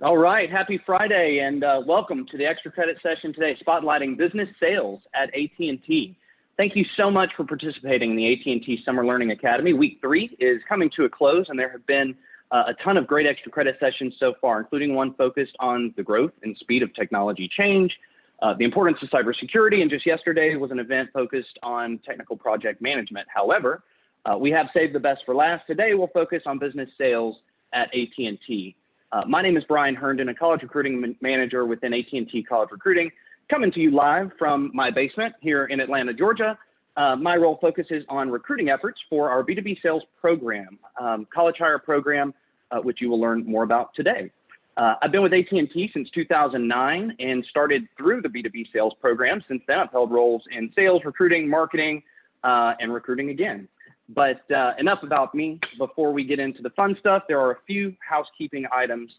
All right, happy Friday, and welcome to the extra credit session today, spotlighting business sales at AT&T. Thank you so much for participating in the AT&T Summer Learning Academy. Week 3 is coming to a close, and there have been a ton of great extra credit sessions so far, including one focused on the growth and speed of technology change, the importance of cybersecurity, and just yesterday was an event focused on technical project management. However, we have saved the best for last. Today, we'll focus on business sales at AT&T. My name is Brian Herndon, a college recruiting manager within AT&T College Recruiting, coming to you live from my basement here in Atlanta, Georgia. My role focuses on recruiting efforts for our B2B sales program, college hire program, which you will learn more about today. I've been with AT&T since 2009 and started through the B2B sales program. Since then, I've held roles in sales, recruiting, marketing, and recruiting again. But enough about me. Before we get into the fun stuff, there are a few housekeeping items.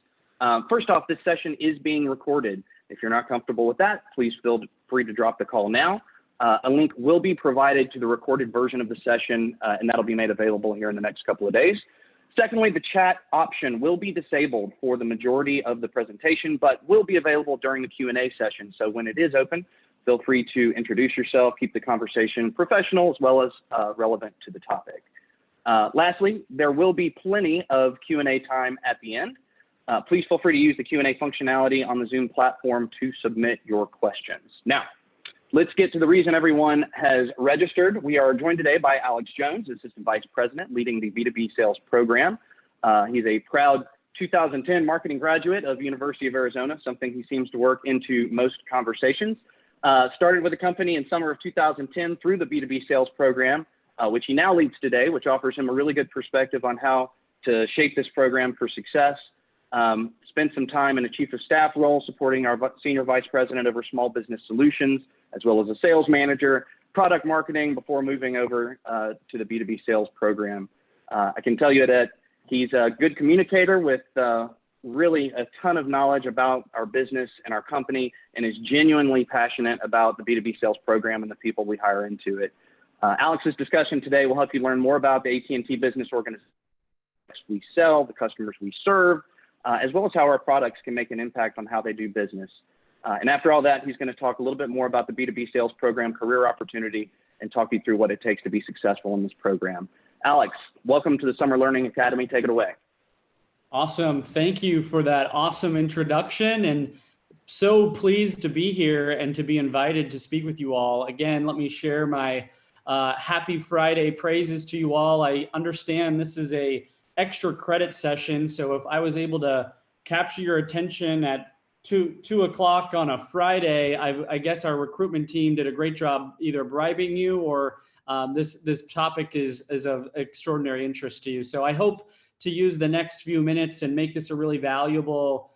First off, this session is being recorded. If you're not comfortable with that, please feel free to drop the call now. A link will be provided to the recorded version of the session, and that'll be made available here in the next couple of days. Secondly, the chat option will be disabled for the majority of the presentation, but will be available during the Q&A session. So when it is open, feel free to introduce yourself, keep the conversation professional as well as relevant to the topic. Lastly, there will be plenty of Q&A time at the end. Please feel free to use the Q&A functionality on the Zoom platform to submit your questions. Now, let's get to the reason everyone has registered. We are joined today by Alex Jones, Assistant Vice President, leading the B2B sales program. He's a proud 2010 marketing graduate of University of Arizona, something he seems to work into most conversations. Started with the company in summer of 2010 through the B2B sales program, which he now leads today, which offers him a really good perspective on how to shape this program for success. Spent some time in a chief of staff role supporting our senior vice president over small business solutions, as well as a sales manager, product marketing before moving over to the B2B sales program. I can tell you that he's a good communicator with really a ton of knowledge about our business and our company, and is genuinely passionate about the B2B sales program and the people we hire into it. Alex's discussion today will help you learn more about the AT&T business organization we sell, the customers we serve, as well as how our products can make an impact on how they do business. And after all that, he's going to talk a little bit more about the B2B sales program career opportunity and talk you through what it takes to be successful in this program. Alex, welcome to the Summer Learning Academy. Take it away. Awesome. Thank you for that awesome introduction, and so pleased to be here and to be invited to speak with you all. Again, let me share my happy Friday praises to you all. I understand this is a extra credit session, so if I was able to capture your attention at 2 o'clock on a Friday, I guess our recruitment team did a great job either bribing you or this topic is of extraordinary interest to you. So I hope to use the next few minutes and make this a really valuable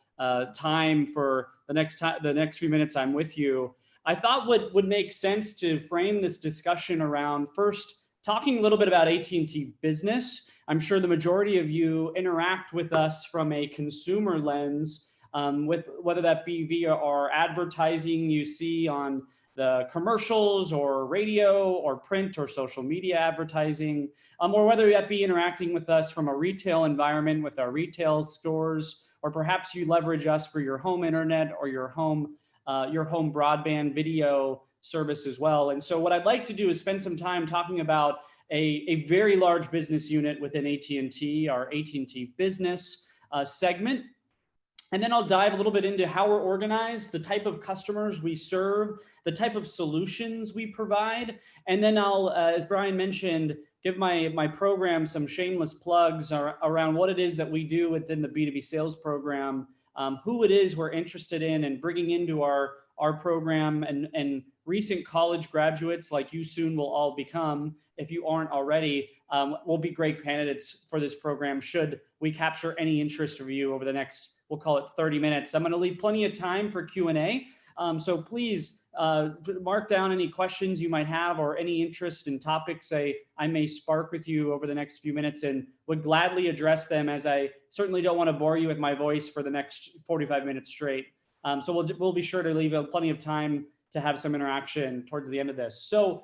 time for the next few minutes I'm with you. I thought what would make sense to frame this discussion around first talking a little bit about AT&T business. I'm sure the majority of you interact with us from a consumer lens, with whether that be via our advertising you see on the commercials or radio or print or social media advertising, or whether that be interacting with us from a retail environment with our retail stores, or perhaps you leverage us for your home internet or your home broadband video service as well. And so what I'd like to do is spend some time talking about a very large business unit within AT&T, our AT&T business segment. And then I'll dive a little bit into how we're organized, the type of customers we serve, the type of solutions we provide. And then I'll, as Brian mentioned, give my program some shameless plugs around what it is that we do within the B2B sales program, who it is we're interested in and bringing into our program, and recent college graduates like you soon will all become, if you aren't already, will be great candidates for this program should we capture any interest of you over the next we'll call it 30 minutes. I'm going to leave plenty of time for Q&A. So please mark down any questions you might have or any interest in topics I may spark with you over the next few minutes, and would gladly address them, as I certainly don't want to bore you with my voice for the next 45 minutes straight. So we'll be sure to leave plenty of time to have some interaction towards the end of this. So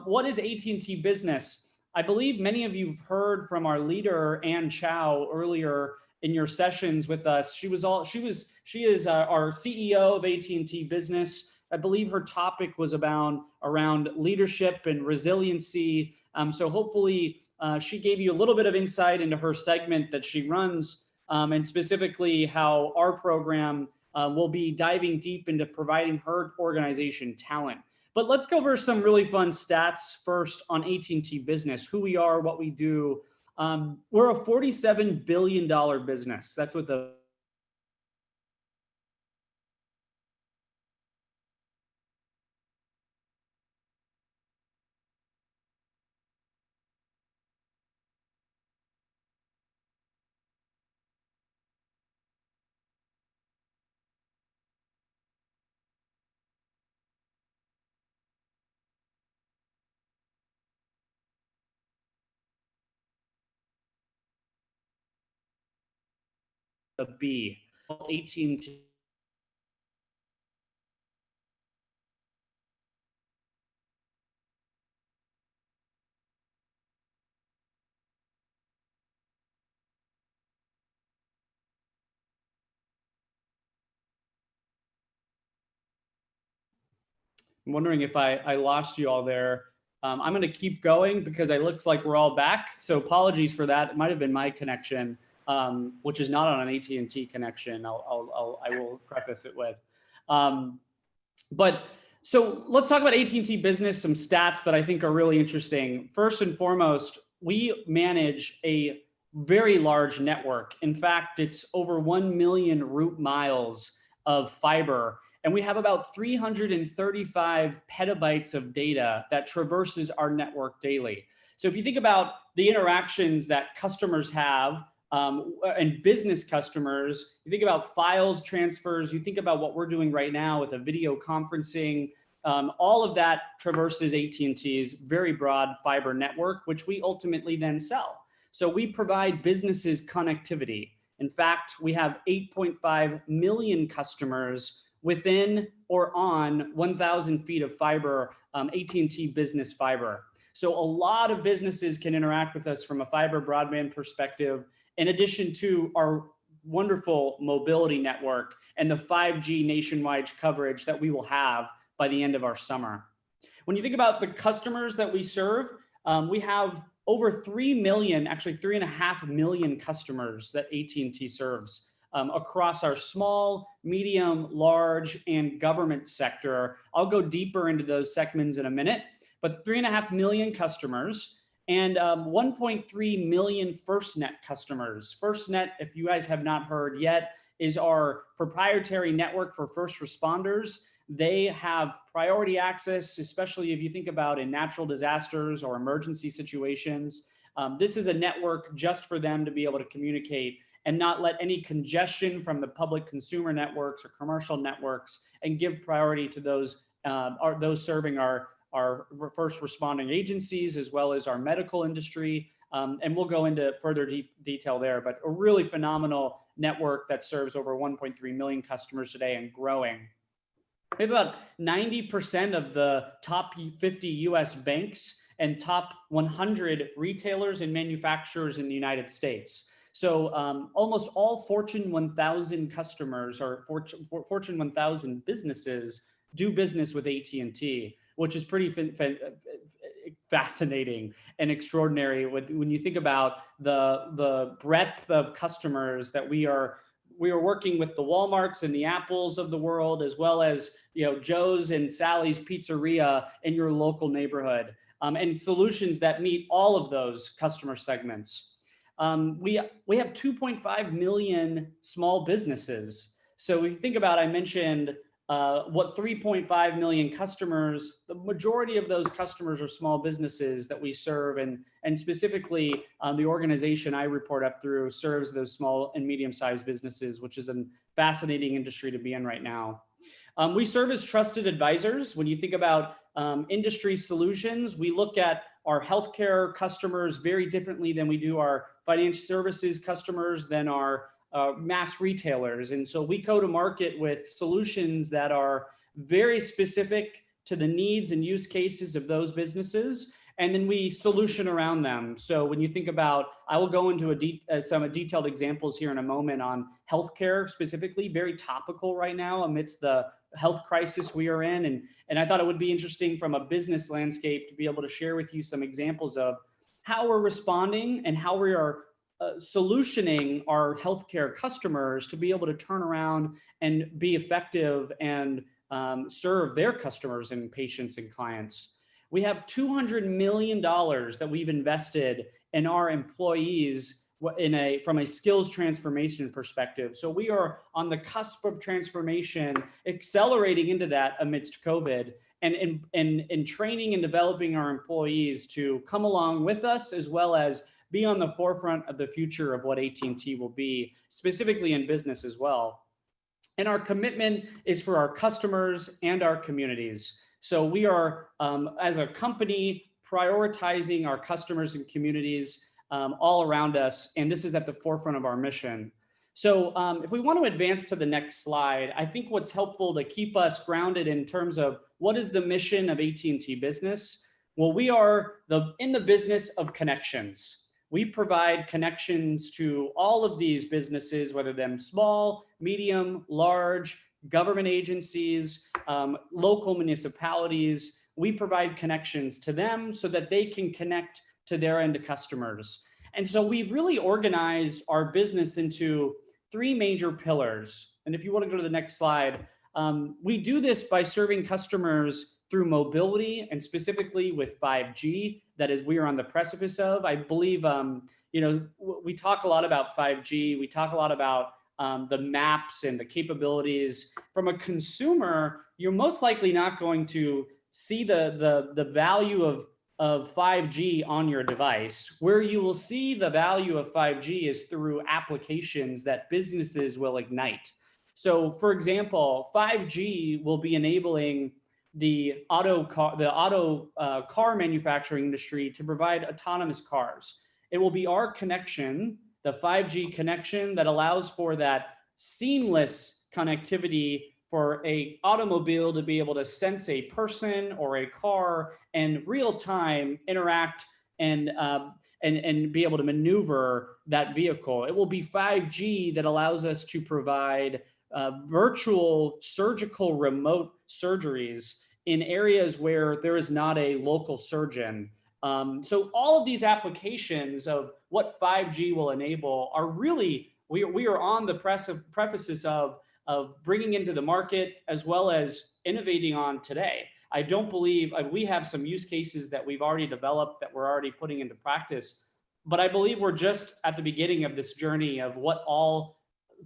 what is AT&T Business? I believe many of you have heard from our leader, Ann Chow, earlier in your sessions with us. She is our CEO of AT&T Business. I believe her topic was around leadership and resiliency. So hopefully she gave you a little bit of insight into her segment that she runs, and specifically how our program will be diving deep into providing her organization talent. But let's go over some really fun stats first on AT&T Business, who we are, what we do. We're a $47 billion business. That's what the B, AT&T. I'm wondering if I lost you all there. I'm going to keep going because it looks like we're all back. So apologies for that. It might have been my connection, which is not on an AT&T connection. I will preface it with. But so let's talk about AT&T Business, some stats that I think are really interesting. First and foremost, we manage a very large network. In fact, it's over 1 million route miles of fiber. And we have about 335 petabytes of data that traverses our network daily. So if you think about the interactions that customers have, and business customers, you think about files transfers, you think about what we're doing right now with a video conferencing, all of that traverses AT&T's very broad fiber network, which we ultimately then sell. So we provide businesses connectivity. In fact, we have 8.5 million customers within or on 1,000 feet of fiber, AT&T Business Fiber. So a lot of businesses can interact with us from a fiber broadband perspective, in addition to our wonderful mobility network and the 5G nationwide coverage that we will have by the end of our summer. When you think about the customers that we serve, we have over 3 million, actually 3.5 million customers that AT&T serves across our small, medium, large, and government sector. I'll go deeper into those segments in a minute, but 3.5 million customers and 1.3 million FirstNet customers. FirstNet, if you guys have not heard yet, is our proprietary network for first responders. They have priority access, especially if you think about in natural disasters or emergency situations. This is a network just for them to be able to communicate and not let any congestion from the public consumer networks or commercial networks, and give priority to those serving our first responding agencies, as well as our medical industry. And we'll go into further detail there, but a really phenomenal network that serves over 1.3 million customers today and growing. We have about 90% of the top 50 US banks and top 100 retailers and manufacturers in the United States. So almost all Fortune 1000 customers or Fortune 1000 businesses do business with AT&T, which is pretty fascinating and extraordinary when you think about the breadth of customers that we are working with, the Walmarts and the Apples of the world, as well as Joe's and Sally's Pizzeria in your local neighborhood, and solutions that meet all of those customer segments. We have 2.5 million small businesses. So if you think about, I mentioned what 3.5 million customers, the majority of those customers are small businesses that we serve. And specifically, the organization I report up through serves those small and medium-sized businesses, which is a fascinating industry to be in right now. We serve as trusted advisors. When you think about industry solutions, we look at our healthcare customers very differently than we do our financial services customers, than our mass retailers. And so we go to market with solutions that are very specific to the needs and use cases of those businesses, and then we solution around them. So when you think about, I will go into some detailed examples here in a moment on healthcare specifically, very topical right now amidst the health crisis we are in. And I thought it would be interesting from a business landscape to be able to share with you some examples of how we're responding and how we are solutioning our healthcare customers to be able to turn around and be effective and serve their customers and patients and clients. We have $200 million that we've invested in our employees from a skills transformation perspective. So we are on the cusp of transformation, accelerating into that amidst COVID, and training and developing our employees to come along with us, as well as be on the forefront of the future of what AT&T will be, specifically in business as well. And our commitment is for our customers and our communities. So we are, as a company, prioritizing our customers and communities all around us, and this is at the forefront of our mission. So if we want to advance to the next slide, I think what's helpful to keep us grounded in terms of what is the mission of AT&T Business? Well, we are in the business of connections. We provide connections to all of these businesses, whether they're small, medium, large, government agencies, local municipalities. We provide connections to them so that they can connect to their end customers. And so we've really organized our business into three major pillars. And if you want to go to the next slide, we do this by serving customers through mobility, and specifically with 5G, that is, we are on the precipice of. I believe, we talk a lot about 5G. We talk a lot about the maps and the capabilities. From a consumer, you're most likely not going to see the value of 5G on your device. Where you will see the value of 5G is through applications that businesses will ignite. So, for example, 5G will be enabling the auto car manufacturing industry to provide autonomous cars. It will be our connection, the 5G connection, that allows for that seamless connectivity for a automobile to be able to sense a person or a car and real time interact and be able to maneuver that vehicle. It will be 5G that allows us to provide virtual surgical remote surgeries in areas where there is not a local surgeon. So all of these applications of what 5G will enable are really, we are on the precipice of bringing into the market, as well as innovating on today. I don't believe, we have some use cases that we've already developed that we're already putting into practice, but I believe we're just at the beginning of this journey of what all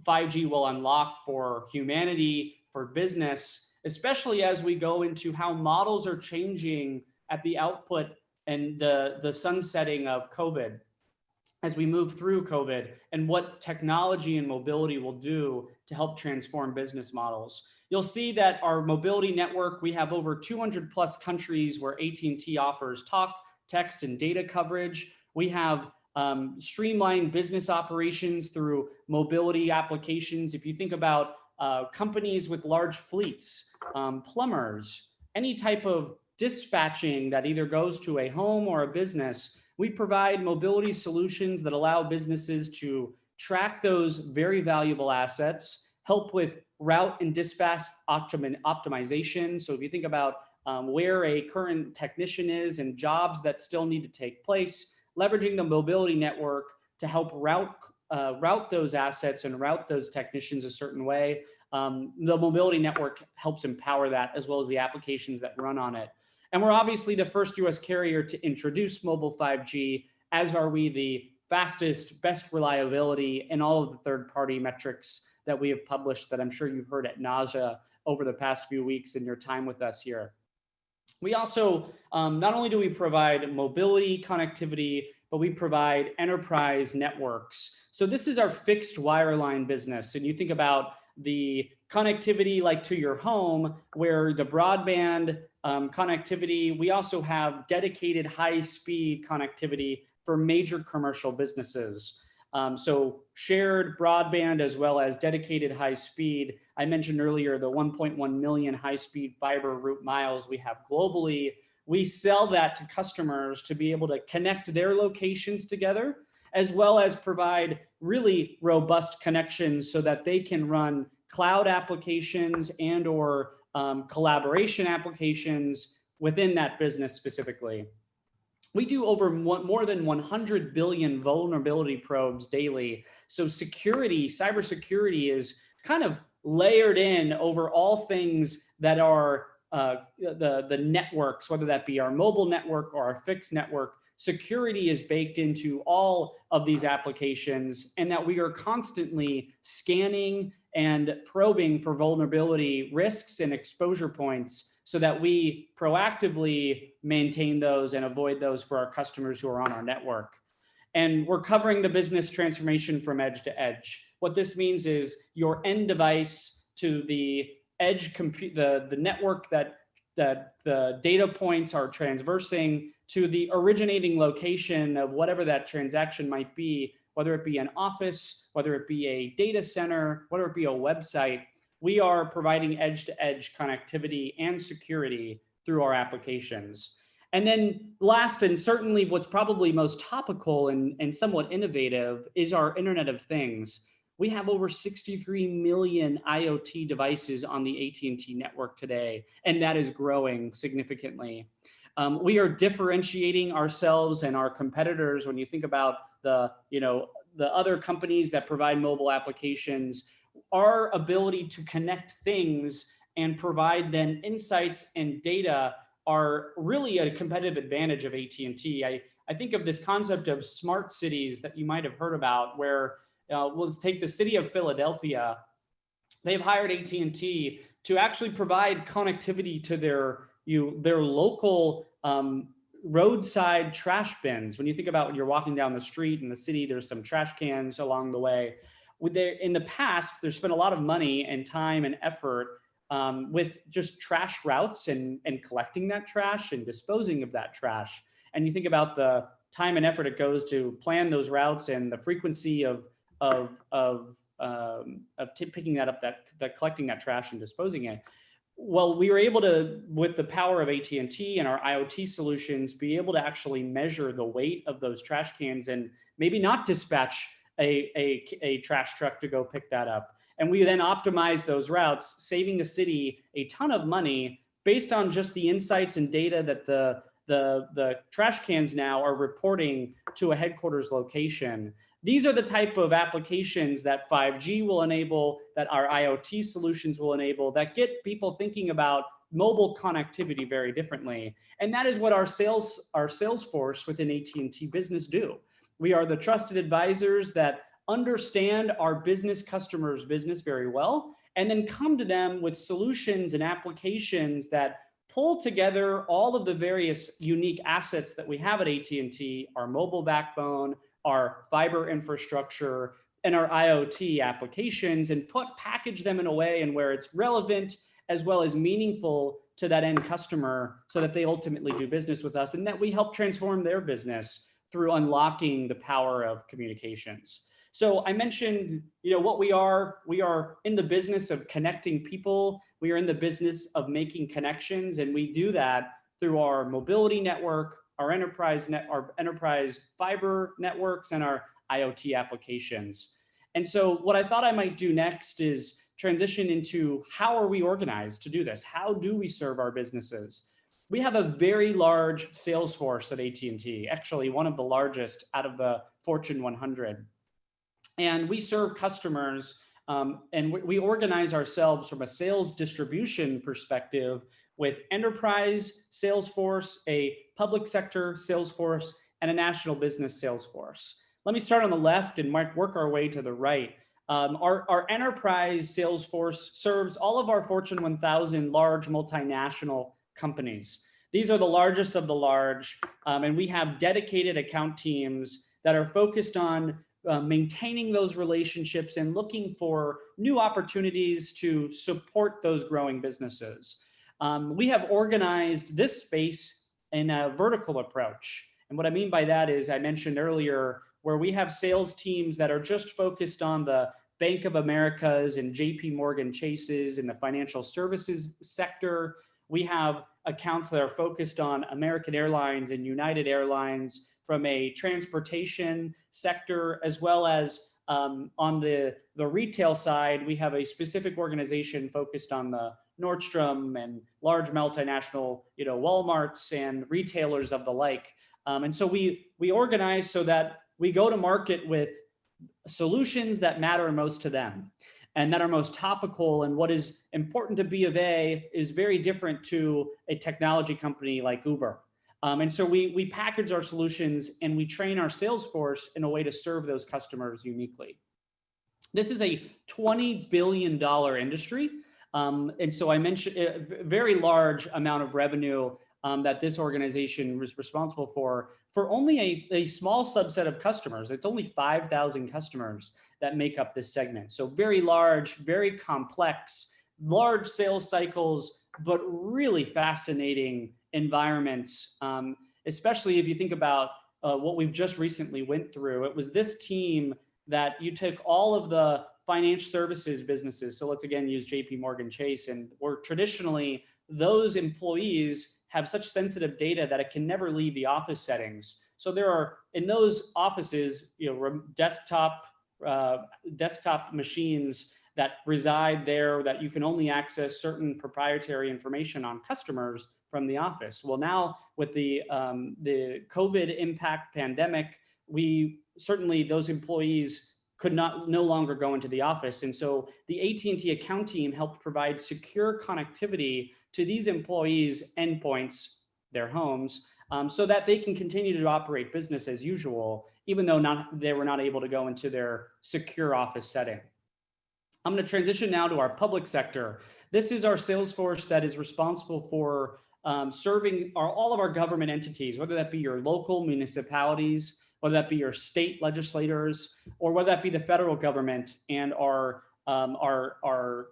5G will unlock for humanity, for business, especially as we go into how models are changing at the output and the sunsetting of COVID, as we move through COVID, and what technology and mobility will do to help transform business models. You'll see that our mobility network, we have over 200 plus countries where AT&T offers talk, text, and data coverage. We have streamlined business operations through mobility applications. If you think about companies with large fleets, plumbers, any type of dispatching that either goes to a home or a business, we provide mobility solutions that allow businesses to track those very valuable assets, help with route and dispatch optimization. So if you think about where a current technician is and jobs that still need to take place, leveraging the mobility network to help route those assets and route those technicians a certain way. The mobility network helps empower that, as well as the applications that run on it. And we're obviously the first US carrier to introduce mobile 5G, as are we the fastest, best reliability, and all of the third-party metrics that we have published that I'm sure you've heard at nausea over the past few weeks in your time with us here. We also, not only do we provide mobility connectivity, but we provide enterprise networks. So this is our fixed wireline business. And you think about the connectivity like to your home, where the broadband connectivity, we also have dedicated high-speed connectivity for major commercial businesses. So shared broadband as well as dedicated high speed. I mentioned earlier the 1.1 million high-speed fiber route miles we have globally. We sell that to customers to be able to connect their locations together, as well as provide really robust connections so that they can run cloud applications and or collaboration applications within that business specifically. We do over more than 100 billion vulnerability probes daily. So security, cybersecurity is kind of layered in over all things that are the networks, whether that be our mobile network or our fixed network. Security is baked into all of these applications, and that we are constantly scanning and probing for vulnerability risks and exposure points so that we proactively maintain those and avoid those for our customers who are on our network. And we're covering the business transformation from edge to edge. What this means is your end device to the edge compute, the network that the data points are transversing to the originating location of whatever that transaction might be, whether it be an office, whether it be a data center, whether it be a website. We are providing edge-to-edge connectivity and security through our applications. And then last, and certainly what's probably most topical and somewhat innovative, is our Internet of Things. We have over 63 million IoT devices on the AT&T network today, and that is growing significantly. We are differentiating ourselves and our competitors when you think about the other companies that provide mobile applications. Our ability to connect things and provide then insights and data are really a competitive advantage of AT&T. I think of this concept of smart cities that you might have heard about, where we'll take the city of Philadelphia. They've hired AT&T to actually provide connectivity to their local roadside trash bins. When you think about when you're walking down the street in the city, there's some trash cans along the way. In the past, there's been a lot of money and time and effort with just trash routes and collecting that trash and disposing of that trash. And you think about the time and effort it goes to plan those routes and the frequency of picking that up, that collecting that trash and disposing it. Well, we were able to, with the power of AT&T and our IoT solutions, be able to actually measure the weight of those trash cans and maybe not dispatch a trash truck to go pick that up. And we then optimize those routes, saving the city a ton of money based on just the insights and data that the trash cans now are reporting to a headquarters location. These are the type of applications that 5G will enable, that our IoT solutions will enable, that get people thinking about mobile connectivity very differently. And that is what our sales force within AT&T Business do. We are the trusted advisors that understand our business customers' business very well, and then come to them with solutions and applications that pull together all of the various unique assets that we have at AT&T, our mobile backbone, our fiber infrastructure, and our IoT applications, and package them in a way and where it's relevant as well as meaningful to that end customer so that they ultimately do business with us, and that we help transform their business through unlocking the power of communications. So I mentioned, what we are in the business of connecting people. We are in the business of making connections, and we do that through our mobility network, our enterprise fiber networks, and our IoT applications. And so what I thought I might do next is transition into how are we organized to do this? How do we serve our businesses? We have a very large sales force at AT&T, actually one of the largest out of the Fortune 100. And we serve customers, and we organize ourselves from a sales distribution perspective with enterprise sales force, a public sector sales force, and a national business sales force. Let me start on the left and work our way to the right. Our enterprise sales force serves all of our Fortune 1000 large multinational companies. These are the largest of the large, and we have dedicated account teams that are focused on maintaining those relationships and looking for new opportunities to support those growing businesses. We have organized this space in a vertical approach. And what I mean by that is, I mentioned earlier, where we have sales teams that are just focused on the Bank of Americas and JP Morgan Chases in the financial services sector. We have accounts that are focused on American Airlines and United Airlines from a transportation sector, as well as on the retail side, we have a specific organization focused on the Nordstrom and large multinational, Walmarts and retailers of the like. And so we organize so that we go to market with solutions that matter most to them and that are most topical. And what is important to B of A is very different to a technology company like Uber. And so we package our solutions and we train our sales force in a way to serve those customers uniquely. This is a $20 billion industry. And so I mentioned a very large amount of revenue that this organization was responsible for only a small subset of customers. It's only 5,000 customers that make up this segment. So very large, very complex, large sales cycles, but really fascinating environments, especially if you think about what we've just recently went through. It was this team that you took all of the financial services businesses. So let's again use JP Morgan Chase, and where traditionally those employees have such sensitive data that it can never leave the office settings. So there are in those offices, desktop machines that reside there that you can only access certain proprietary information on customers from the office. Well, now with the COVID impact pandemic, those employees could no longer go into the office. And so the AT&T account team helped provide secure connectivity to these employees' endpoints, their homes, so that they can continue to operate business as usual, even though they were not able to go into their secure office setting. I'm going to transition now to our public sector. This is our sales force that is responsible for serving all of our government entities, whether that be your local municipalities, whether that be your state legislators, or whether that be the federal government and our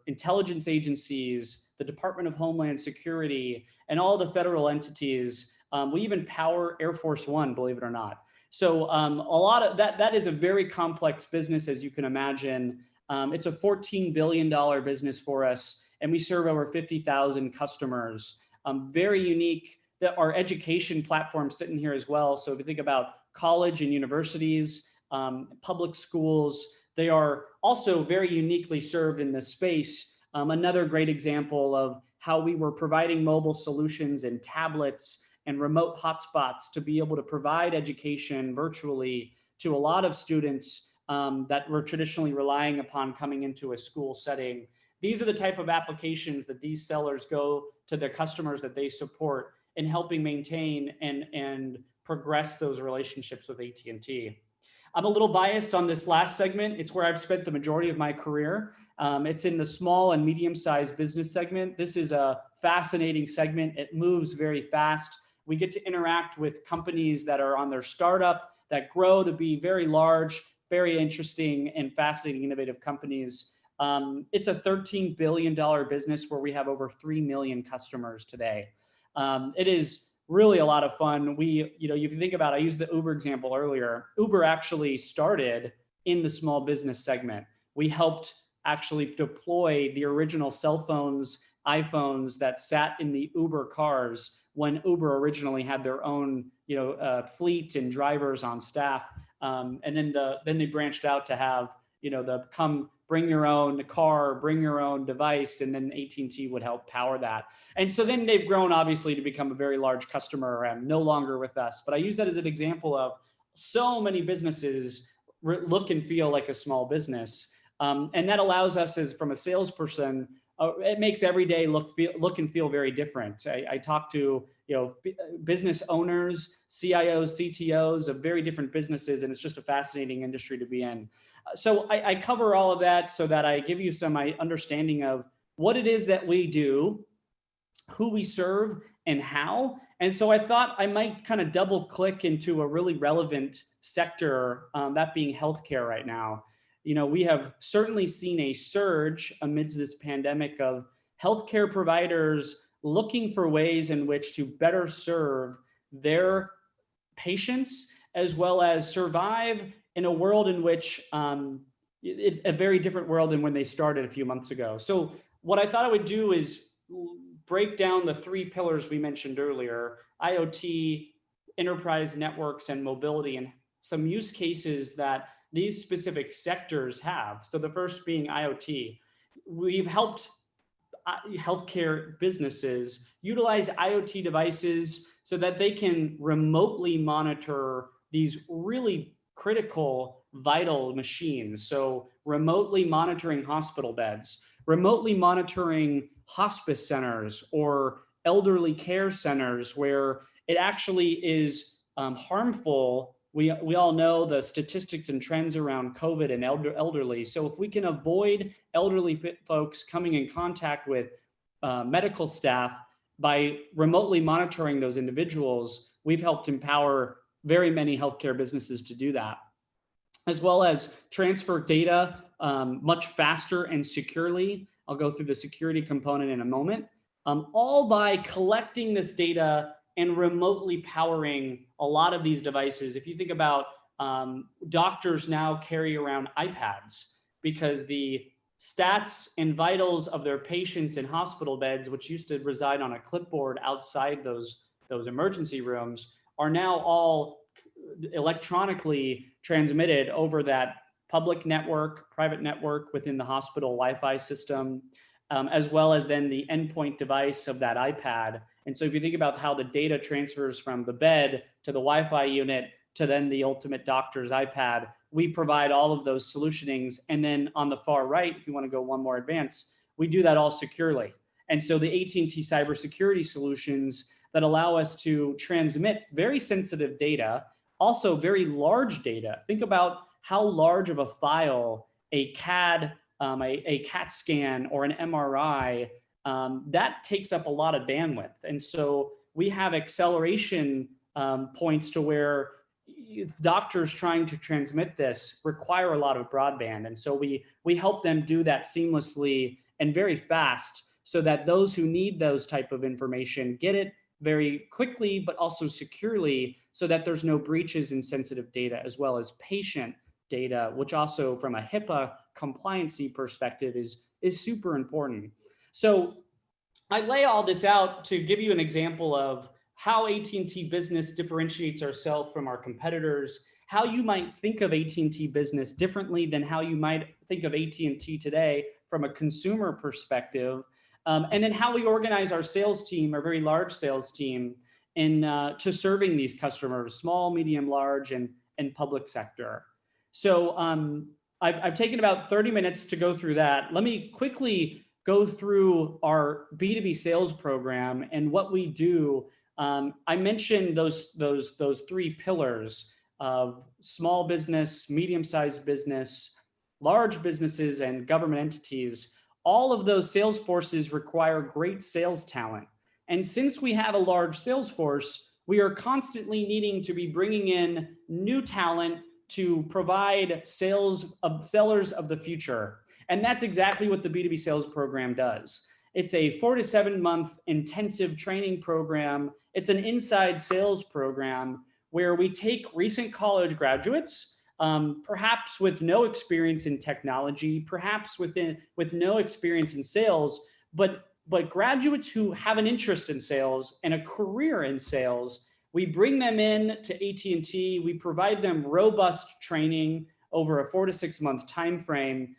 intelligence agencies, the Department of Homeland Security, and all the federal entities. We even power Air Force One, believe it or not. So a lot of that is a very complex business, as you can imagine. It's a $14 billion business for us, and we serve over 50,000 customers. Very unique. Our education platform sitting here as well. So if you think about college and universities, public schools, they are also very uniquely served in this space. Another great example of how we were providing mobile solutions and tablets and remote hotspots to be able to provide education virtually to a lot of students that were traditionally relying upon coming into a school setting. These are the type of applications that these sellers go to their customers that they support in helping maintain and progress those relationships with AT&T. I'm a little biased on this last segment. It's where I've spent the majority of my career. It's in the small and medium-sized business segment. This is a fascinating segment. It moves very fast. We get to interact with companies that are on their startup, that grow to be very large, very interesting and fascinating, innovative companies. It's a $13 billion business where we have over 3 million customers today. It is really a lot of fun. If you think about it, I used the Uber example earlier. Uber actually started in the small business segment. We helped actually deploy the original cell phones, iPhones that sat in the Uber cars when Uber originally had their own, fleet and drivers on staff. And then they branched out to have, bring your own car, bring your own device, and then AT&T would help power that. And so then they've grown, obviously, to become a very large customer and no longer with us. But I use that as an example of so many businesses look and feel like a small business. And that allows us, from a salesperson, it makes every day look and feel very different. I talk to business owners, CIOs, CTOs of very different businesses, and it's just a fascinating industry to be in. So I cover all of that so that I give you some understanding of what it is that we do, who we serve, and how. And so I thought I might kind of double click into a really relevant sector, that being healthcare right now. We have certainly seen a surge amidst this pandemic of healthcare providers looking for ways in which to better serve their patients, as well as survive in a world in which it's a very different world than when they started a few months ago. So what I thought I would do is break down the three pillars we mentioned earlier: IoT, enterprise networks, and mobility, and some use cases that these specific sectors have. So the first being IoT. We've helped healthcare businesses utilize IoT devices so that they can remotely monitor these really critical, vital machines. So remotely monitoring hospital beds, remotely monitoring hospice centers or elderly care centers where it actually is harmful. We all know the statistics and trends around COVID and elderly. So if we can avoid elderly folks coming in contact with medical staff by remotely monitoring those individuals, we've helped empower very many healthcare businesses to do that, as well as transfer data much faster and securely. I'll go through the security component in a moment, all by collecting this data and remotely powering a lot of these devices. If you think about doctors now carry around iPads because the stats and vitals of their patients in hospital beds, which used to reside on a clipboard outside those emergency rooms, are now all electronically transmitted over that public network, private network within the hospital Wi-Fi system, as well as then the endpoint device of that iPad. And so if you think about how the data transfers from the bed to the Wi-Fi unit to then the ultimate doctor's iPad, we provide all of those solutionings. And then on the far right, if you want to go one more advanced, we do that all securely. And so the AT&T cybersecurity solutions that allow us to transmit very sensitive data, also very large data. Think about how large of a file a CAD, a CAT scan or an MRI, that takes up a lot of bandwidth. And so we have acceleration points to where doctors trying to transmit this require a lot of broadband. And so we help them do that seamlessly and very fast so that those who need those type of information get it very quickly, but also securely, so that there's no breaches in sensitive data, as well as patient data, which also from a HIPAA compliancy perspective is super important. So I lay all this out to give you an example of how AT&T Business differentiates ourselves from our competitors, how you might think of AT&T Business differently than how you might think of AT&T today from a consumer perspective, and then how we organize our sales team, our very large sales team, in to serving these customers, small, medium, large, and public sector. So I've taken about 30 minutes to go through that. Let me quickly go through our B2B sales program and what we do. I mentioned those three pillars of small business, medium-sized business, large businesses, and government entities. All of those sales forces require great sales talent. And since we have a large sales force, we are constantly needing to be bringing in new talent to provide sellers of the future. And that's exactly what the B2B sales program does. It's a 4 to 7 month intensive training program. It's an inside sales program where we take recent college graduates, perhaps with no experience in technology, perhaps with no experience in sales, but graduates who have an interest in sales and a career in sales. We bring them in to AT&T. We provide them robust training over a 4 to 6 month time frame.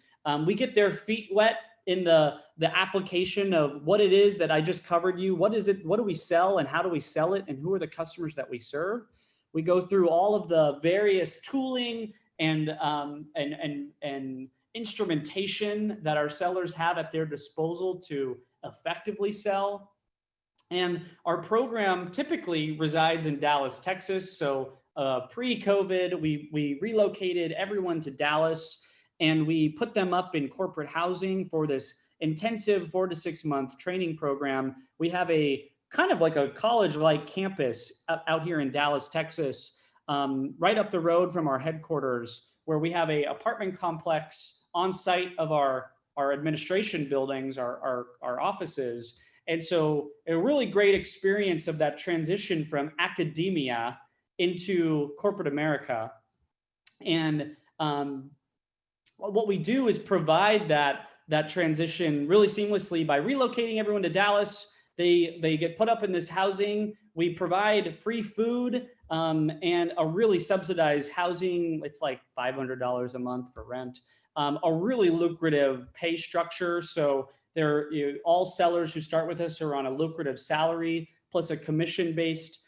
We get their feet wet in the application of what it is that I just covered you. What is it? What do we sell and how do we sell it? And who are the customers that we serve? We go through all of the various tooling and instrumentation that our sellers have at their disposal to effectively sell. And our program typically resides in Dallas, Texas. So pre-COVID, we relocated everyone to Dallas. and we put them up in corporate housing for this intensive 4 to 6 month training program. We have a kind of like a college-like campus out here in Dallas, Texas, right up the road from our headquarters, where we have a apartment complex on site of our administration buildings, our offices. And so a really great experience of that transition from academia into corporate America. And what we do is provide that transition really seamlessly by relocating everyone to Dallas. They get put up in this housing. We provide free food and a really subsidized housing. It's like $500 a month for rent. A really lucrative pay structure. So all sellers who start with us are on a lucrative salary plus a commission-based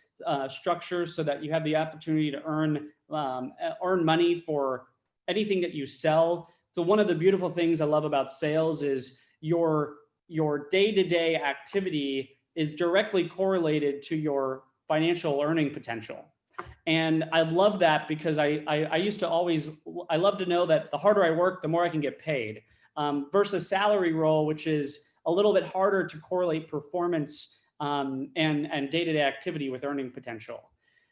structure, so that you have the opportunity to earn money for anything that you sell. So one of the beautiful things I love about sales is your day-to-day activity is directly correlated to your financial earning potential. And I love that because I used to I love to know that the harder I work, the more I can get paid, versus salary role, which is a little bit harder to correlate performance and day-to-day activity with earning potential.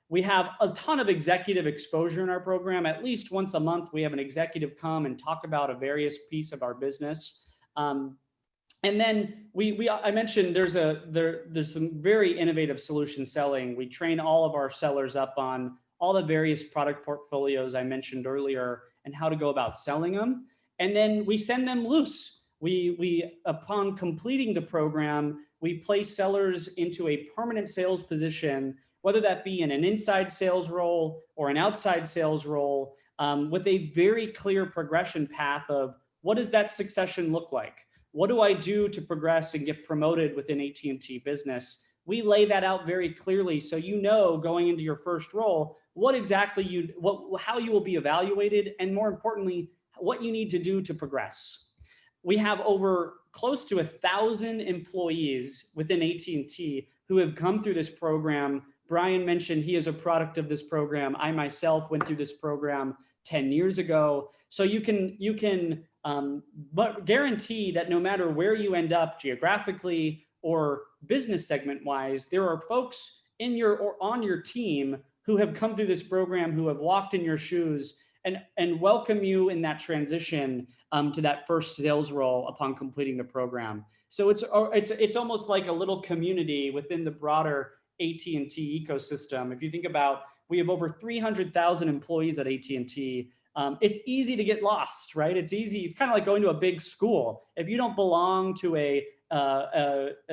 We have a ton of executive exposure in our program. At least once a month, we have an executive come and talk about a various piece of our business. And then I mentioned there's some very innovative solution selling. We train all of our sellers up on all the various product portfolios I mentioned earlier and how to go about selling them. And then we send them loose. We upon completing the program, we place sellers into a permanent sales position, whether that be in an inside sales role or an outside sales role, with a very clear progression path of what does that succession look like? What do I do to progress and get promoted within AT&T business? We lay that out very clearly, so you know going into your first role what exactly how you will be evaluated, and more importantly, what you need to do to progress. We have over close to 1,000 employees within AT&T who have come through this program. Brian mentioned he is a product of this program. I myself went through this program 10 years ago. So you can but guarantee that no matter where you end up geographically or business segment wise, there are folks in or on your team who have come through this program, who have walked in your shoes and welcome you in that transition to that first sales role upon completing the program. So it's almost like a little community within the broader AT&T ecosystem. If you think about, we have over 300,000 employees at AT&T. It's easy to get lost, right? It's easy. It's kind of like going to a big school. If you don't belong to a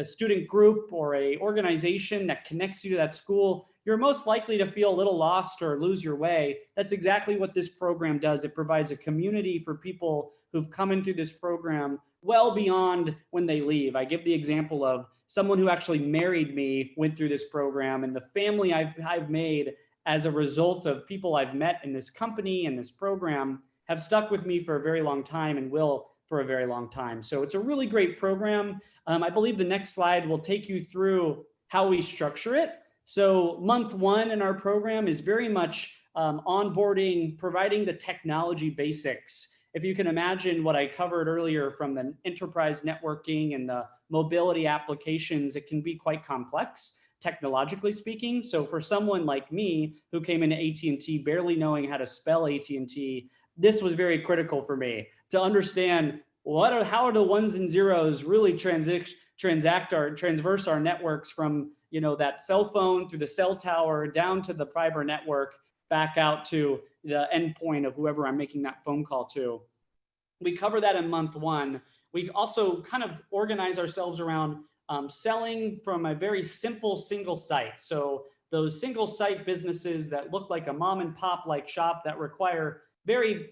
student group or a organization that connects you to that school, you're most likely to feel a little lost or lose your way. That's exactly what this program does. It provides a community for people who've come into this program well beyond when they leave. I give the example of someone who actually married me, went through this program, and the family I've made as a result of people I've met in this company and this program have stuck with me for a very long time and will for a very long time. So it's a really great program. I believe the next slide will take you through how we structure it. So month one in our program is very much onboarding, providing the technology basics. If you can imagine what I covered earlier from the enterprise networking and the mobility applications, it can be quite complex, technologically speaking. So for someone like me who came into AT&T barely knowing how to spell AT&T, this was very critical for me to understand how are the ones and zeros really transverse our networks from that cell phone through the cell tower down to the fiber network back out to the endpoint of whoever I'm making that phone call to. We cover that in month one. We also kind of organize ourselves around selling from a very simple single site. So those single site businesses that look like a mom and pop like shop that require very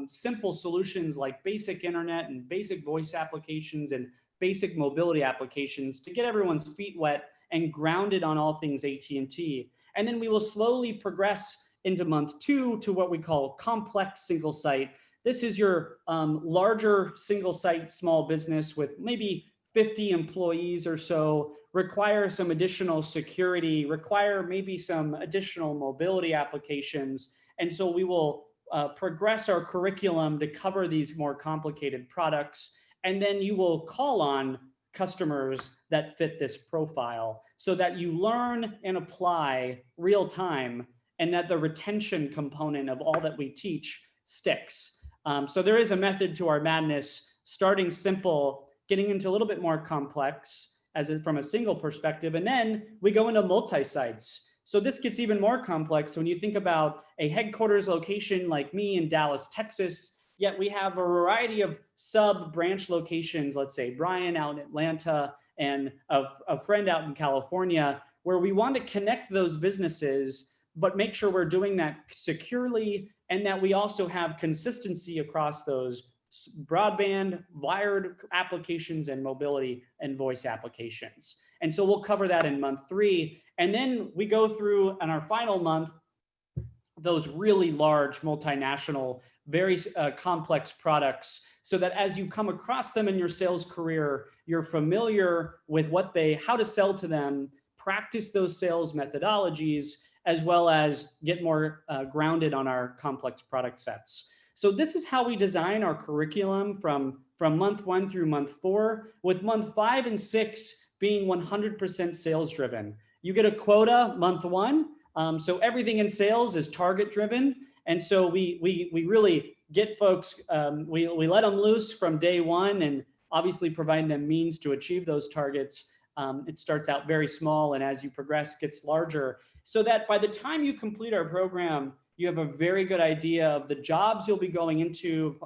simple solutions like basic internet and basic voice applications and basic mobility applications to get everyone's feet wet and grounded on all things AT&T. And then we will slowly progress into month two to what we call complex single site. This is your larger single site small business with maybe 50 employees or so, require some additional security, require maybe some additional mobility applications. And so we will progress our curriculum to cover these more complicated products. And then you will call on customers that fit this profile so that you learn and apply real time, and that the retention component of all that we teach sticks. So there is a method to our madness, starting simple, getting into a little bit more complex from a single perspective, and then we go into multi-sites. So this gets even more complex when you think about a headquarters location like me in Dallas, Texas, yet we have a variety of sub-branch locations, let's say Brian out in Atlanta and a friend out in California, where we want to connect those businesses, but make sure we're doing that securely, and that we also have consistency across those broadband, wired applications, and mobility and voice applications. And so we'll cover that in month 3. And then we go through in our final month, those really large multinational, very complex products, so that as you come across them in your sales career, you're familiar with how to sell to them, practice those sales methodologies, as well as get more grounded on our complex product sets. So this is how we design our curriculum from month 1 through month 4, with month 5 and 6 being 100% sales driven. You get a quota month 1. So everything in sales is target driven. And so we really get folks, we let them loose from day 1, and obviously providing them means to achieve those targets. It starts out very small, and as you progress, gets larger, so that by the time you complete our program, you have a very good idea of the jobs you'll be going into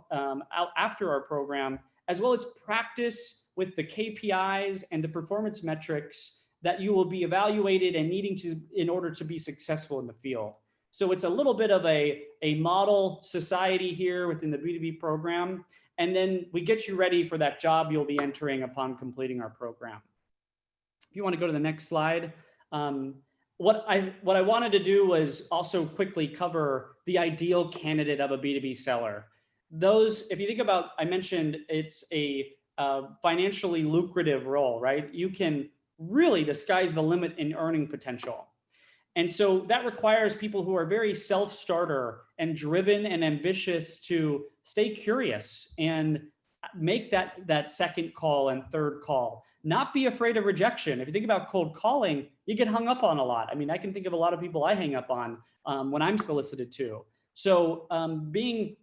after our program, as well as practice with the KPIs and the performance metrics that you will be evaluated and needing to in order to be successful in the field. So it's a little bit of a model society here within the B2B program. And then we get you ready for that job you'll be entering upon completing our program. If you want to go to the next slide. What I wanted to do was also quickly cover the ideal candidate of a B2B seller. If you think about, I mentioned it's a financially lucrative role, right? You can really, the sky's the limit in earning potential. And so that requires people who are very self-starter and driven and ambitious to stay curious and make that second call and third call. Not be afraid of rejection. If you think about cold calling, you get hung up on a lot. I mean, I can think of a lot of people I hang up on when I'm solicited to. So being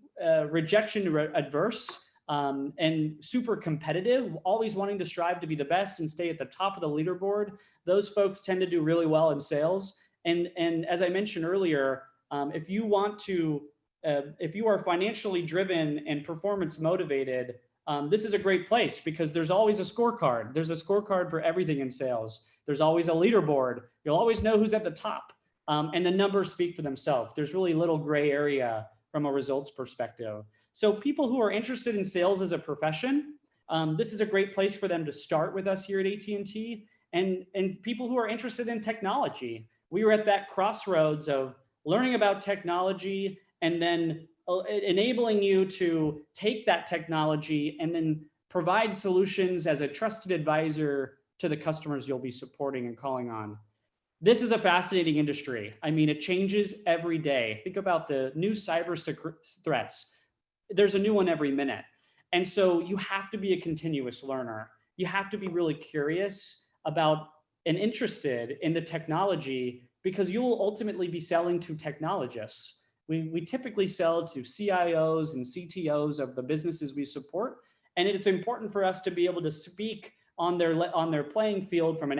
rejection adverse and super competitive, always wanting to strive to be the best and stay at the top of the leaderboard, those folks tend to do really well in sales. And as I mentioned earlier, if you are financially driven and performance motivated, this is a great place, because there's always a scorecard. There's a scorecard for everything in sales. There's always a leaderboard. You'll always know who's at the top. And the numbers speak for themselves. There's really little gray area from a results perspective. So people who are interested in sales as a profession, this is a great place for them to start with us here at AT&T. And people who are interested in technology. We were at that crossroads of learning about technology and then enabling you to take that technology and then provide solutions as a trusted advisor to the customers you'll be supporting and calling on. This is a fascinating industry. I mean, it changes every day. Think about the new cyber threats. There's a new one every minute. And so you have to be a continuous learner. You have to be really curious about and interested in the technology, because you will ultimately be selling to technologists. We typically sell to CIOs and CTOs of the businesses we support. And it's important for us to be able to speak on their playing field from an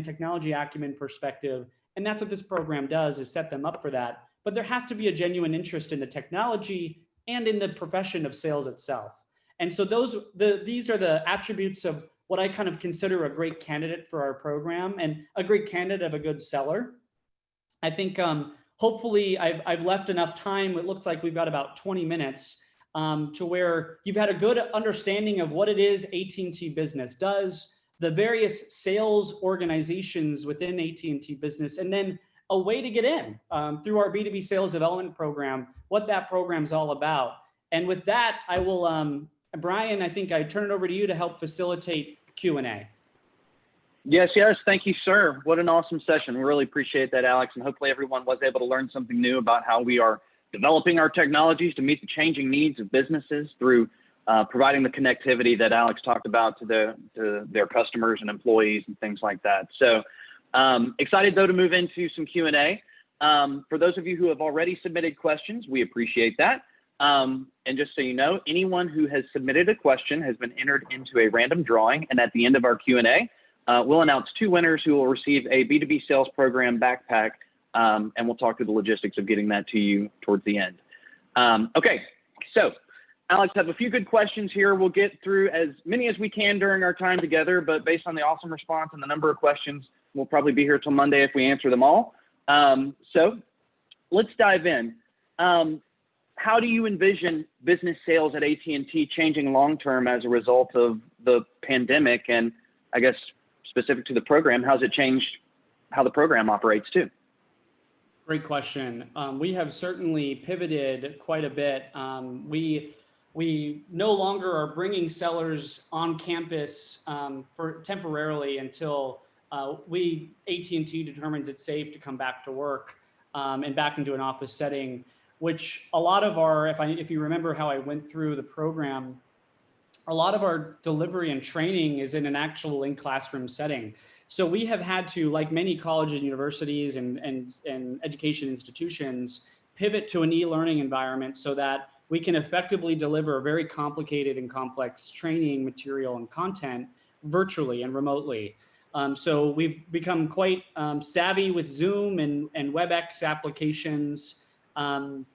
technology acumen perspective. And that's what this program does, is set them up for that. But there has to be a genuine interest in the technology and in the profession of sales itself. And so these are the attributes of what I kind of consider a great candidate for our program and a great candidate of a good seller. I think hopefully I've left enough time. It looks like we've got about 20 minutes to where you've had a good understanding of what it is AT&T Business does, the various sales organizations within AT&T Business, and then a way to get in through our B2B sales development program, what that program's all about. And with that, I will, Brian, I think I turn it over to you to help facilitate Q&A. Yes. Thank you, sir. What an awesome session. We really appreciate that, Alex. And hopefully everyone was able to learn something new about how we are developing our technologies to meet the changing needs of businesses through providing the connectivity that Alex talked about to their customers and employees and things like that. So excited though to move into some Q&A. For those of you who have already submitted questions, we appreciate that. And just so you know, anyone who has submitted a question has been entered into a random drawing, and at the end of our Q&A, we'll announce 2 winners who will receive a B2B sales program backpack, and we'll talk through the logistics of getting that to you towards the end. Okay, so Alex, I have a few good questions here. We'll get through as many as we can during our time together, but based on the awesome response and the number of questions, we'll probably be here till Monday if we answer them all. So let's dive in. How do you envision business sales at AT&T changing long-term as a result of the pandemic? And I guess specific to the program, how's it changed how the program operates too? Great question. We have certainly pivoted quite a bit. We no longer are bringing sellers on campus for temporarily until AT&T determines it's safe to come back to work and back into an office setting, which a lot of our, if you remember how I went through the program, a lot of our delivery and training is in an actual in-classroom setting. So we have had to, like many colleges and universities and education institutions, pivot to an e-learning environment so that we can effectively deliver very complicated and complex training material and content virtually and remotely. So we've become quite savvy with Zoom and WebEx applications, and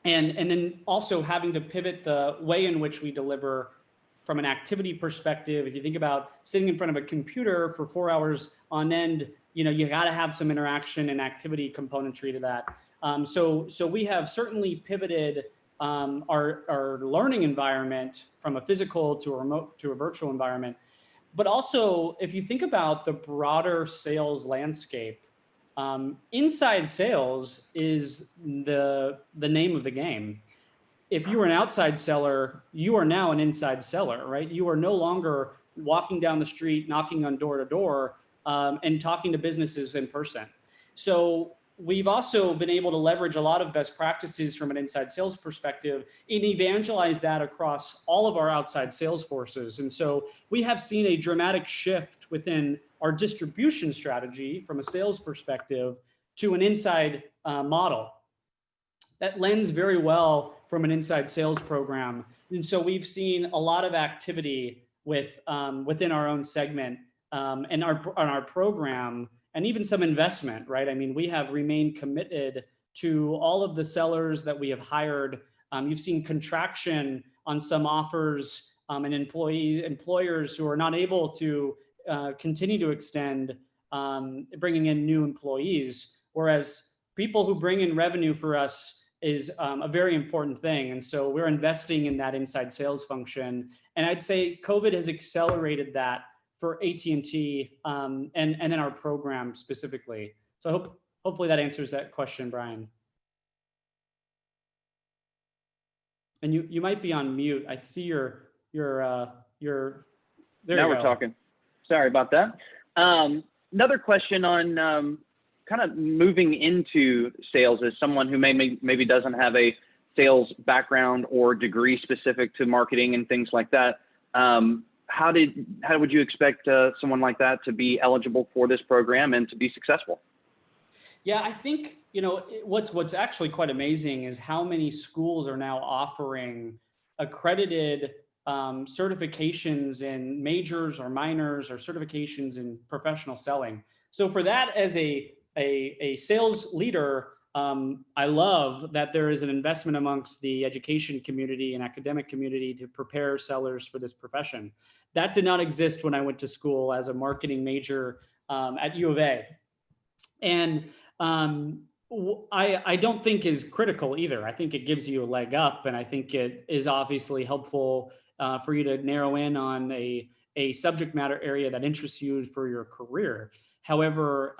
then also having to pivot the way in which we deliver from an activity perspective. If you think about sitting in front of a computer for 4 hours on end, you got to have some interaction and activity componentry to that. So we have certainly pivoted our learning environment from a physical to a remote to a virtual environment. But also, if you think about the broader sales landscape, inside sales is the name of the game. If you were an outside seller, you are now an inside seller, right? You are no longer walking down the street, knocking on door to door, and talking to businesses in person. So we've also been able to leverage a lot of best practices from an inside sales perspective and evangelize that across all of our outside sales forces. And so we have seen a dramatic shift within our distribution strategy from a sales perspective to an inside model that lends very well from an inside sales program. And so we've seen a lot of activity within our own segment and our program, and even some investment, right? I mean, we have remained committed to all of the sellers that we have hired. You've seen contraction on some offers and employers who are not able to continue to extend bringing in new employees, whereas people who bring in revenue for us is a very important thing. And so we're investing in that inside sales function. And I'd say COVID has accelerated that for AT&T and then our program specifically. So hopefully that answers that question, Brian. And you might be on mute. I see your there now we're talking. Sorry about that. Another question on kind of moving into sales as someone who maybe doesn't have a sales background or degree specific to marketing and things like that. How would you expect someone like that to be eligible for this program and to be successful? Yeah, I think, what's actually quite amazing is how many schools are now offering accredited certifications in majors or minors or certifications in professional selling. So for that, as a sales leader, I love that there is an investment amongst the education community and academic community to prepare sellers for this profession. That did not exist when I went to school as a marketing major at U of A. And I don't think is critical either. I think it gives you a leg up, and I think it is obviously helpful for you to narrow in on a subject matter area that interests you for your career. However,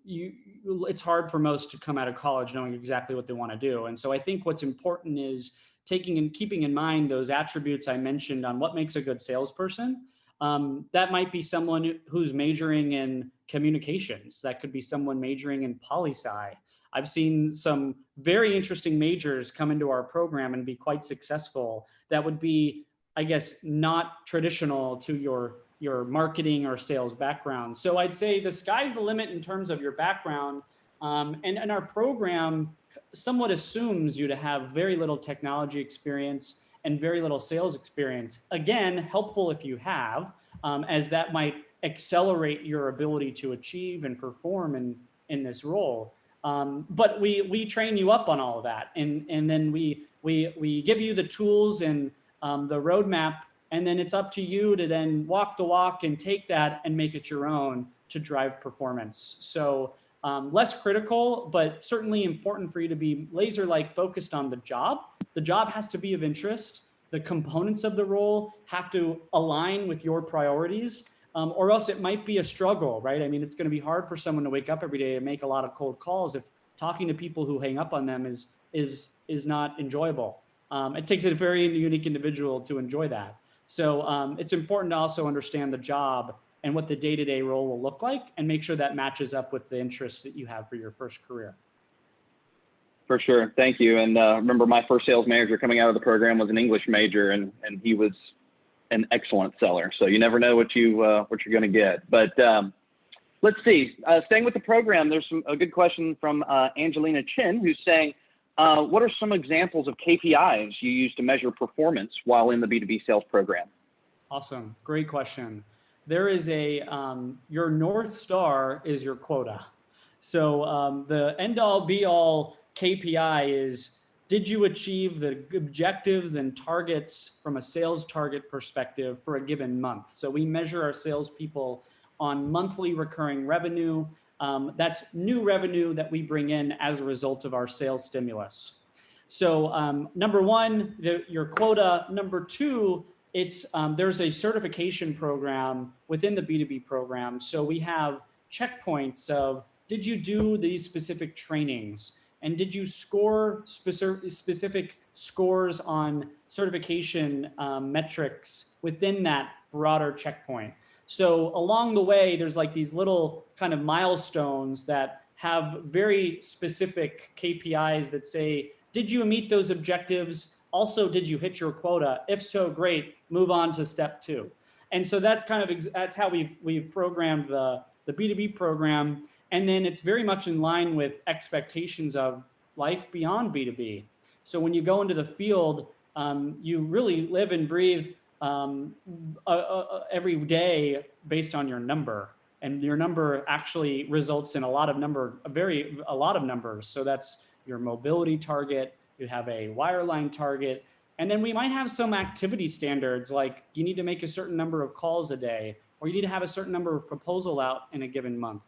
it's hard for most to come out of college knowing exactly what they want to do. And so I think what's important is taking and keeping in mind those attributes I mentioned on what makes a good salesperson. That might be someone who's majoring in communications. That could be someone majoring in poli-sci. I've seen some very interesting majors come into our program and be quite successful that would be, I guess, not traditional to your marketing or sales background. So I'd say the sky's the limit in terms of your background. And our program somewhat assumes you to have very little technology experience and very little sales experience. Again, helpful if you have, as that might accelerate your ability to achieve and perform in this role. But we train you up on all of that, and then we give you the tools and the roadmap, and then it's up to you to then walk the walk and take that and make it your own to drive performance. So less critical, but certainly important for you to be laser-like focused on the job. The job has to be of interest. The components of the role have to align with your priorities, or else it might be a struggle, right? I mean, it's going to be hard for someone to wake up every day and make a lot of cold calls if talking to people who hang up on them is not enjoyable. It takes a very unique individual to enjoy that. So it's important to also understand the job and what the day-to-day role will look like, and make sure that matches up with the interests that you have for your first career. For sure. Thank you. And remember, my first sales manager coming out of the program was an English major, and he was an excellent seller. So you never know what you're going to get. But let's see. Staying with the program, there's a good question from Angelina Chin, who's saying, what are some examples of KPIs you use to measure performance while in the B2B sales program? Awesome. Great question. There is your North Star is your quota. So the end all be all KPI is, did you achieve the objectives and targets from a sales target perspective for a given month? So we measure our salespeople on monthly recurring revenue. That's new revenue that we bring in as a result of our sales stimulus. So number one, your quota. Number two, there's a certification program within the B2B program. So we have checkpoints of, did you do these specific trainings? And did you score specific scores on certification metrics within that broader checkpoint? So along the way, there's like these little kind of milestones that have very specific KPIs that say, did you meet those objectives? Also, did you hit your quota? If so, great, move on to step 2. And so that's that's how we've programmed the B2B program. And then it's very much in line with expectations of life beyond B2B. So when you go into the field, you really live and breathe every day based on your number. And your number actually results in a lot of numbers. So that's your mobility target. You have a wireline target. And then we might have some activity standards, like you need to make a certain number of calls a day, or you need to have a certain number of proposals out in a given month.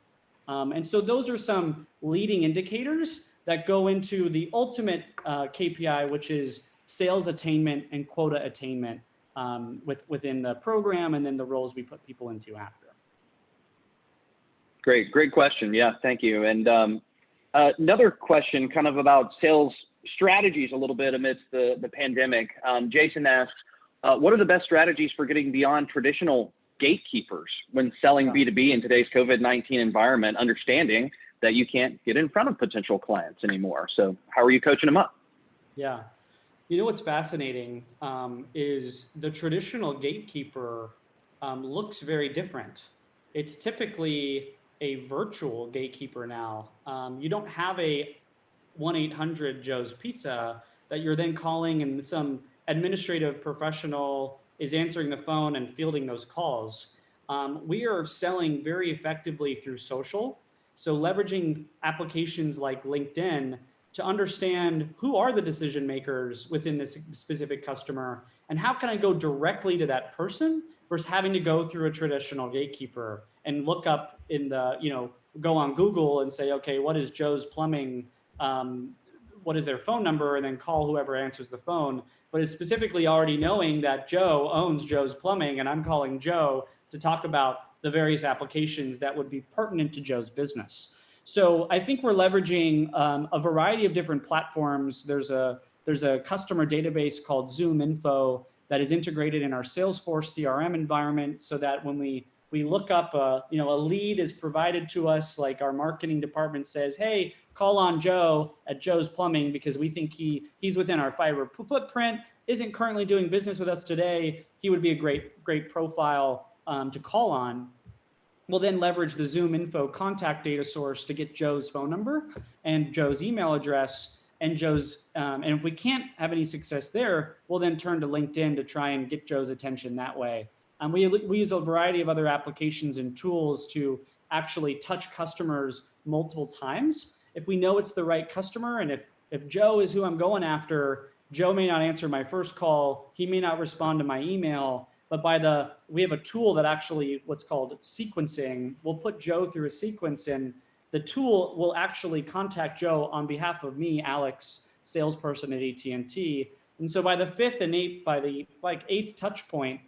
And so those are some leading indicators that go into the ultimate KPI, which is sales attainment and quota attainment within the program, and then the roles we put people into after. Great question. Yeah, thank you. And another question kind of about sales strategies a little bit amidst the pandemic. Jason asks, what are the best strategies for getting beyond traditional gatekeepers when selling B2B in today's COVID-19 environment, understanding that you can't get in front of potential clients anymore? So how are you coaching them up? Yeah. You know, what's fascinating is the traditional gatekeeper looks very different. It's typically a virtual gatekeeper now. You don't have a 1-800 Joe's Pizza that you're then calling, and some administrative professional is answering the phone and fielding those calls. We are selling very effectively through social. So leveraging applications like LinkedIn to understand who are the decision makers within this specific customer, and how can I go directly to that person versus having to go through a traditional gatekeeper and look up go on Google and say, okay, what is Joe's Plumbing? What is their phone number? And then call whoever answers the phone. But it's specifically already knowing that Joe owns Joe's Plumbing, and I'm calling Joe to talk about the various applications that would be pertinent to Joe's business. So I think we're leveraging a variety of different platforms. There's a customer database called Zoom Info that is integrated in our Salesforce CRM environment, so that when we we look up a lead is provided to us, like our marketing department says, hey, call on Joe at Joe's Plumbing because we think he's within our fiber footprint, isn't currently doing business with us today. He would be a great profile to call on. We'll then leverage the Zoom info contact data source to get Joe's phone number and Joe's email address and Joe's, and if we can't have any success there, we'll then turn to LinkedIn to try and get Joe's attention that way. We use a variety of other applications and tools to actually touch customers multiple times. If we know it's the right customer, and if Joe is who I'm going after, Joe may not answer my first call, he may not respond to my email, but we have a tool that actually, what's called sequencing, we'll put Joe through a sequence, and the tool will actually contact Joe on behalf of me, Alex, salesperson at AT&T. And so by the fifth and eighth touch point,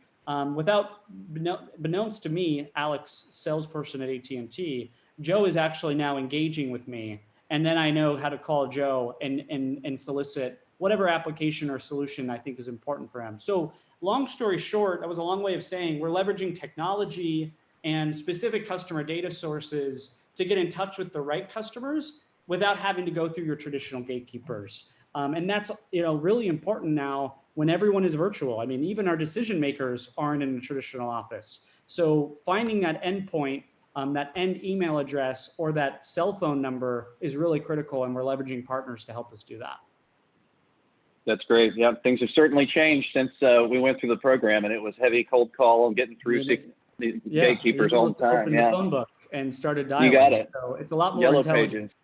without beknownst to me, Alex, salesperson at AT&T, Joe is actually now engaging with me. And then I know how to call Joe and solicit whatever application or solution I think is important for him. So long story short, that was a long way of saying we're leveraging technology and specific customer data sources to get in touch with the right customers without having to go through your traditional gatekeepers. And that's really important now when everyone is virtual. I mean, even our decision makers aren't in a traditional office. So finding that endpoint, that end email address or that cell phone number is really critical, and we're leveraging partners to help us do that. That's great. Yeah, things have certainly changed since we went through the program, and it was heavy cold call and getting through the gatekeepers all the time. The phone book and started dialing. You got it. So it's a lot more Yellow intelligent. pages.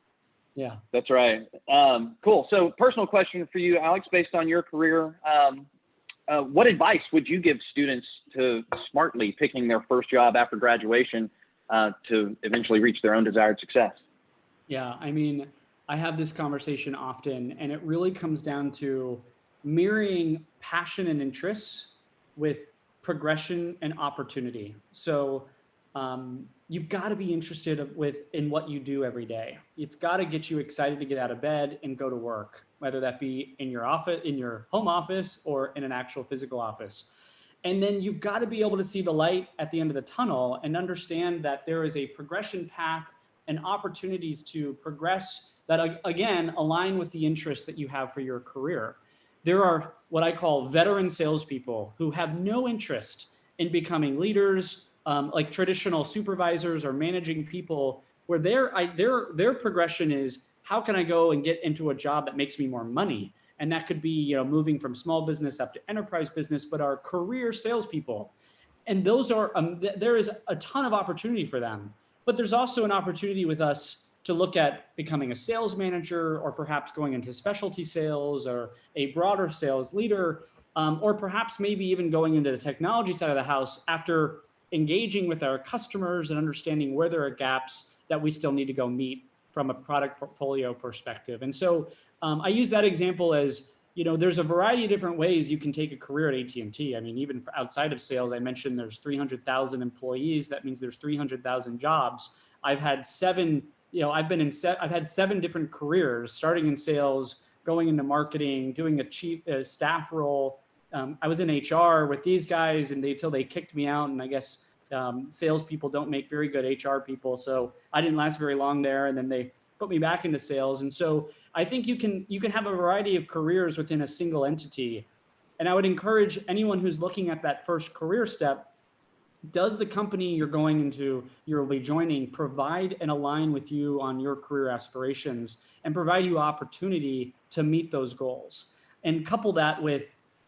Yeah, that's right. Cool. So personal question for you, Alex, based on your career, what advice would you give students to smartly picking their first job after graduation to eventually reach their own desired success? Yeah, I mean, I have this conversation often, and it really comes down to mirroring passion and interests with progression and opportunity. So you've got to be interested in what you do every day. It's got to get you excited to get out of bed and go to work, whether that be in your office, in your home office, or in an actual physical office. And then you've got to be able to see the light at the end of the tunnel and understand that there is a progression path and opportunities to progress that, again, align with the interests that you have for your career. There are what I call veteran salespeople who have no interest in becoming leaders, like traditional supervisors or managing people, where their progression is, how can I go and get into a job that makes me more money? And that could be, moving from small business up to enterprise business, but our career salespeople. And those are, there is a ton of opportunity for them. But there's also an opportunity with us to look at becoming a sales manager, or perhaps going into specialty sales or a broader sales leader, or perhaps maybe even going into the technology side of the house after engaging with our customers and understanding where there are gaps that we still need to go meet from a product portfolio perspective. And so I use that example as, there's a variety of different ways you can take a career at AT&T. I mean, even outside of sales, I mentioned there's 300,000 employees. That means there's 300,000 jobs. I've had seven different careers, starting in sales, going into marketing, doing a chief staff role. I was in HR with these guys until they kicked me out. And I guess salespeople don't make very good HR people. So I didn't last very long there. And then they put me back into sales. And so I think you can have a variety of careers within a single entity. And I would encourage anyone who's looking at that first career step, does the company you'll be joining provide and align with you on your career aspirations and provide you opportunity to meet those goals? And couple that with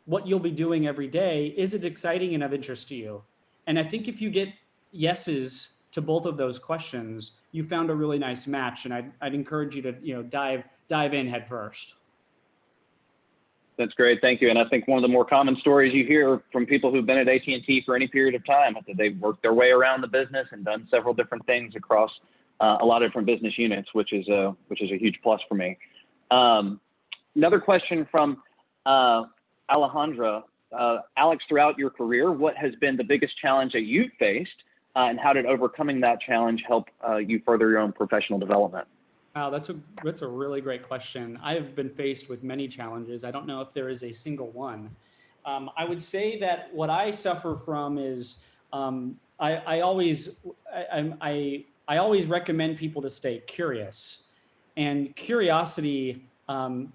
what you'll be doing every day. Is it exciting and of interest to you? And I think if you get yeses to both of those questions, you found a really nice match. And I'd encourage you to dive in head first. That's great. Thank you. And I think one of the more common stories you hear from people who've been at AT&T for any period of time is that they've worked their way around the business and done several different things across a lot of different business units, which is a huge plus for me. Another question from Alejandra. Alex, throughout your career, what has been the biggest challenge that you've faced, and how did overcoming that challenge help you further your own professional development? Wow, that's a really great question. I've been faced with many challenges. I don't know if there is a single one. I would say that what I suffer from is I always I always recommend people to stay curious, and curiosity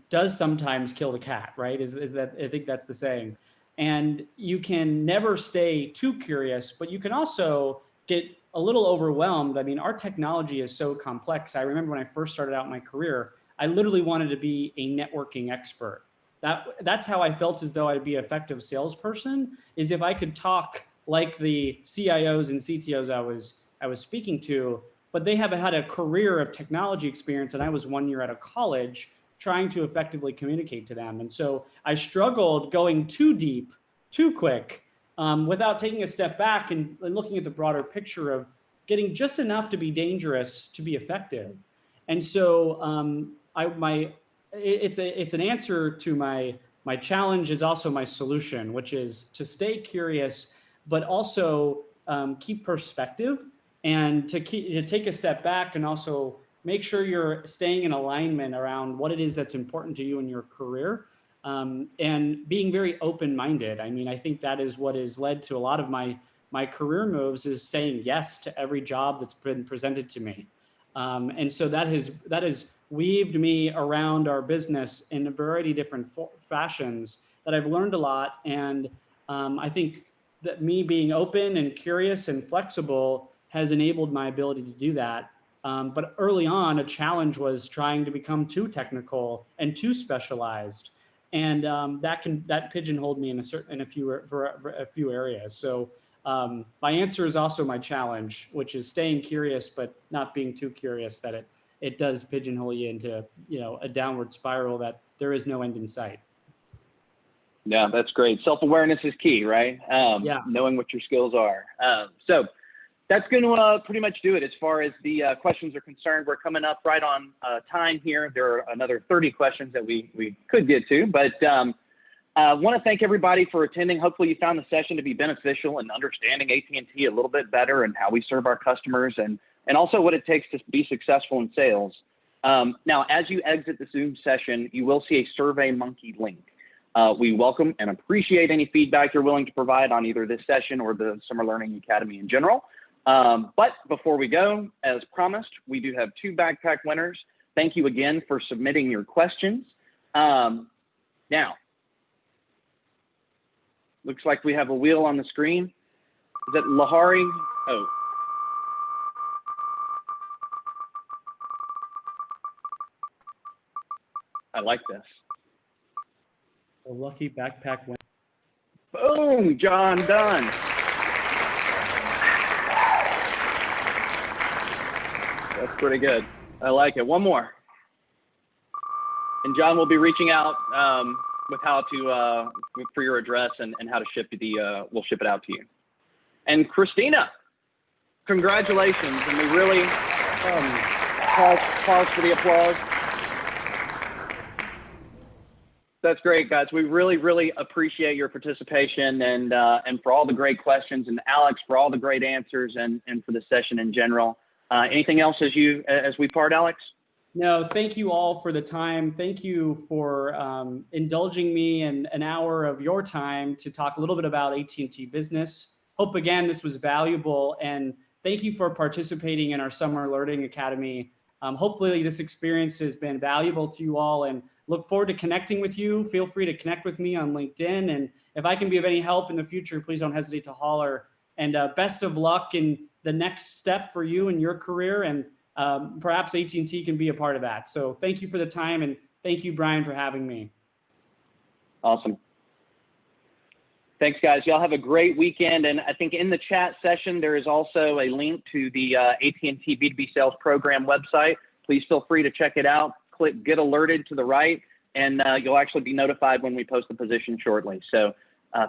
does sometimes kill the cat, right? Is that, I think that's the saying. And you can never stay too curious, but you can also get a little overwhelmed. I mean, our technology is so complex. I remember when I first started out my career, I literally wanted to be a networking expert. That's how I felt as though I'd be an effective salesperson, is if I could talk like the CIOs and CTOs I was speaking to, but they have had a career of technology experience, and I was 1 year out of college trying to effectively communicate to them. And so I struggled going too deep, too quick, without taking a step back and looking at the broader picture of getting just enough to be dangerous to be effective. And so it's an answer to my challenge, is also my solution, which is to stay curious, but also keep perspective, and to take a step back, and also make sure you're staying in alignment around what it is that's important to you in your career, and being very open-minded. I mean, I think that is what has led to a lot of my career moves, is saying yes to every job that's been presented to me. And so that has weaved me around our business in a variety of different fashions that I've learned a lot. And I think that me being open and curious and flexible has enabled my ability to do that. But early on, a challenge was trying to become too technical and too specialized, and that pigeonholed me in a few areas. So my answer is also my challenge, which is staying curious but not being too curious, that it does pigeonhole you into a downward spiral that there is no end in sight. Yeah, that's great. Self-awareness is key, right? Yeah. Knowing what your skills are. So that's going to pretty much do it as far as the questions are concerned. We're coming up right on time here. There are another 30 questions that we could get to, but I want to thank everybody for attending. Hopefully you found the session to be beneficial in understanding AT&T a little bit better, and how we serve our customers, and also what it takes to be successful in sales. Now, as you exit the Zoom session, you will see a SurveyMonkey link. We welcome and appreciate any feedback you're willing to provide on either this session or the Summer Learning Academy in general. But before we go, as promised, we do have 2 backpack winners. Thank you again for submitting your questions. Now, looks like we have a wheel on the screen. Is that Lahari? Oh. I like this. A lucky backpack winner. Boom, John Dunn. That's pretty good. I like it. One more. And John will be reaching out with how to, for your address and how to ship we'll ship it out to you. And Christina, congratulations. And we really, pause for the applause. That's great, guys. We really, really appreciate your participation, and for all the great questions, and Alex for all the great answers, and for the session in general. Anything else as we part, Alex? No, thank you all for the time. Thank you for indulging me in an hour of your time to talk a little bit about AT&T Business. Hope again this was valuable, and thank you for participating in our Summer Learning Academy. Hopefully this experience has been valuable to you all, and look forward to connecting with you. Feel free to connect with me on LinkedIn, and if I can be of any help in the future, please don't hesitate to holler. And best of luck in the next step for you in your career, and perhaps AT&T can be a part of that. So thank you for the time, and thank you, Brian, for having me. Awesome. Thanks, guys. Y'all have a great weekend. And I think in the chat session, there is also a link to the AT&T B2B Sales Program website. Please feel free to check it out. Click Get Alerted to the right, and you'll actually be notified when we post the position shortly. So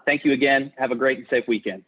thank you again. Have a great and safe weekend.